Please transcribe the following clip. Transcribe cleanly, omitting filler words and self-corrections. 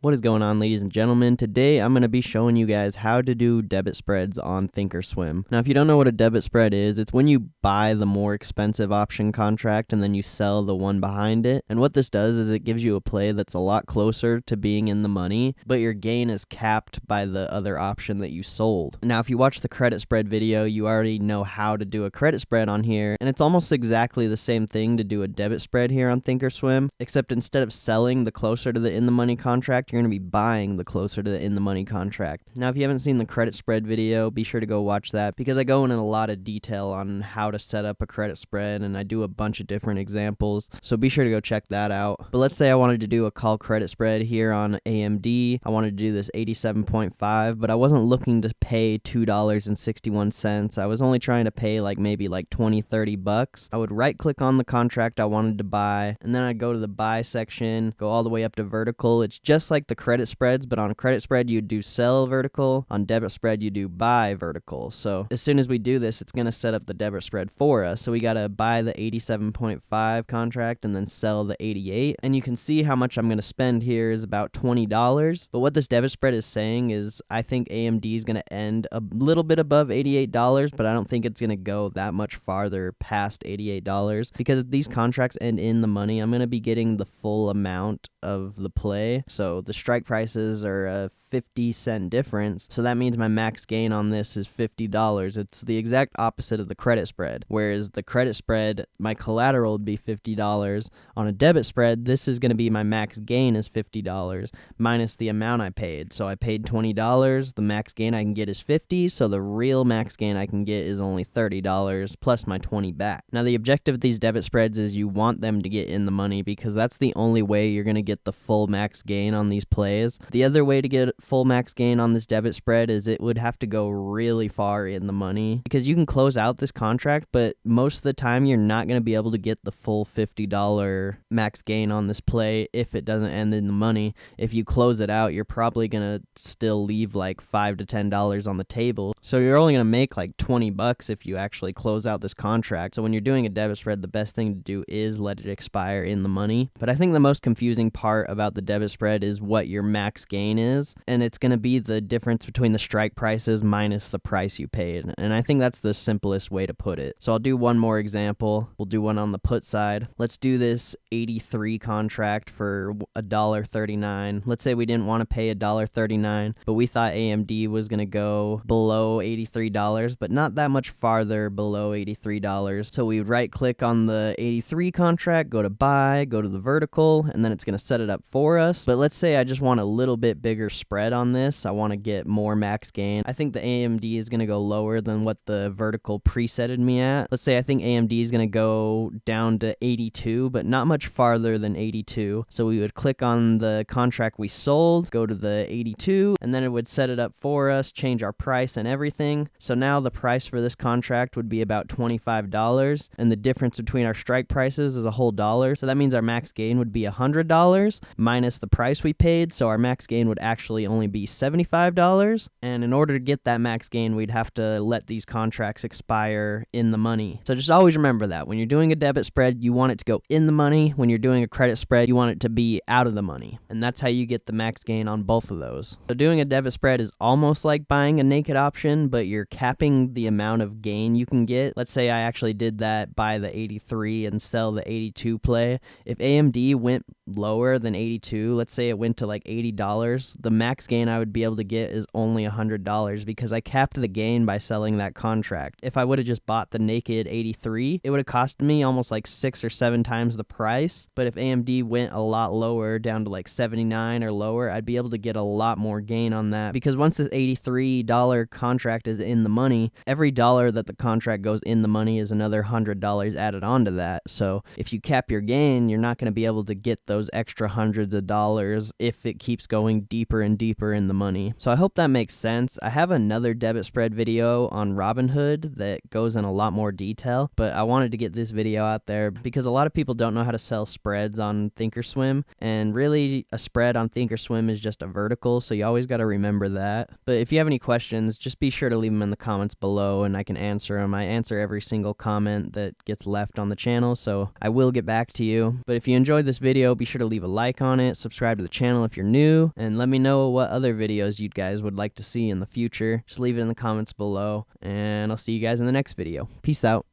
What is going on, ladies and gentlemen? Today I'm going to be showing you guys how to do debit spreads on Thinkorswim. Now, if you don't know what a debit spread is, it's when you buy the more expensive option contract and then you sell the one behind it. And what this does is it gives you a play that's a lot closer to being in the money, but your gain is capped by the other option that you sold. Now, if you watch the credit spread video, you already know how to do a credit spread on here, and it's almost exactly the same thing to do a debit spread here on Thinkorswim, except instead of selling the closer to the in the money contract, you're going to be buying the closer to the in the money contract. Now, if you haven't seen the credit spread video, be sure to go watch that because I go in a lot of detail on how to set up a credit spread and I do a bunch of different examples. So be sure to go check that out. But let's say I wanted to do a call credit spread here on AMD. I wanted to do this 87.5, but I wasn't looking to pay $2.61. I was only trying to pay maybe 20-30 bucks. I would right click on the contract I wanted to buy, and then I'd go to the buy section, go all the way up to vertical. It's just like the credit spreads, but on a credit spread you do sell vertical, on debit spread you do buy vertical. So as soon as we do this, it's going to set up the debit spread for us. So we got to buy the 87.5 contract and then sell the 88, and you can see how much I'm going to spend here is about $20. But what this debit spread is saying is I think AMD is going to end a little bit above $88, but I don't think it's going to go that much farther past $88 because if these contracts end in the money, I'm going to be getting the full amount of the play. So the strike prices are a 50-cent difference, so that means my max gain on this is $50. It's the exact opposite of the credit spread. Whereas the credit spread, my collateral would be $50. On a debit spread, this is going to be my max gain is $50 minus the amount I paid. So I paid $20, the max gain I can get is $50, so the real max gain I can get is only $30 plus my $20 back. Now, the objective of these debit spreads is you want them to get in the money because that's the only way you're going to get the full max gain on these plays. The other way to get full max gain on this debit spread is it would have to go really far in the money because you can close out this contract, but most of the time you're not going to be able to get the full $50 max gain on this play if it doesn't end in the money. If you close it out, you're probably going to still leave $5 to $10 on the table. So you're only going to make $20 if you actually close out this contract. So when you're doing a debit spread, the best thing to do is let it expire in the money. But I think the most confusing part about the debit spread is what your max gain is, and it's going to be the difference between the strike prices minus the price you paid. And I think that's the simplest way to put it. So I'll do one more example. We'll do one on the put side. Let's do this 83 contract for $1.39. Let's say we didn't want to pay $1.39, but we thought AMD was going to go below $83, but not that much farther below $83. So we would right click on the 83 contract, go to buy, go to the vertical, and then it's going to set it up for us. But let's say I just want a little bit bigger spread on this. I want to get more max gain. I think the AMD is going to go lower than what the vertical presetted me at. Let's say I think AMD is going to go down to 82, but not much farther than 82. So we would click on the contract we sold, go to the 82, and then it would set it up for us, change our price and everything. So now the price for this contract would be about $25, and the difference between our strike prices is a whole dollar. So that means our max gain would be $100 minus the price we paid. So our max gain would actually only be $75. And in order to get that max gain, we'd have to let these contracts expire in the money. So just always remember that when you're doing a debit spread, you want it to go in the money. When you're doing a credit spread, you want it to be out of the money. And that's how you get the max gain on both of those. So doing a debit spread is almost like buying a naked option, but you're capping the amount of gain you can get. Let's say I actually did that, buy the 83 and sell the 82 play. If AMD went lower than 82, let's say it went to $80, the max gain I would be able to get is only $100 because I capped the gain by selling that contract. If I would have just bought the naked 83, it would have cost me almost 6 or 7 times the price. But if AMD went a lot lower, down to 79 or lower, I'd be able to get a lot more gain on that because once this $83 contract is in the money, every dollar that the contract goes in the money is another $100 added onto that. So if you cap your gain, you're not going to be able to get those extra hundreds of dollars if it keeps going deeper and deeper cheaper in the money. So I hope that makes sense. I have another debit spread video on Robinhood that goes in a lot more detail, but I wanted to get this video out there because a lot of people don't know how to sell spreads on Thinkorswim, and really a spread on Thinkorswim is just a vertical, so you always got to remember that. But if you have any questions, just be sure to leave them in the comments below and I can answer them. I answer every single comment that gets left on the channel, so I will get back to you. But if you enjoyed this video, be sure to leave a like on it, subscribe to the channel if you're new, and let me know what other videos you guys would like to see in the future. Just leave it in the comments below, and I'll see you guys in the next video. Peace out.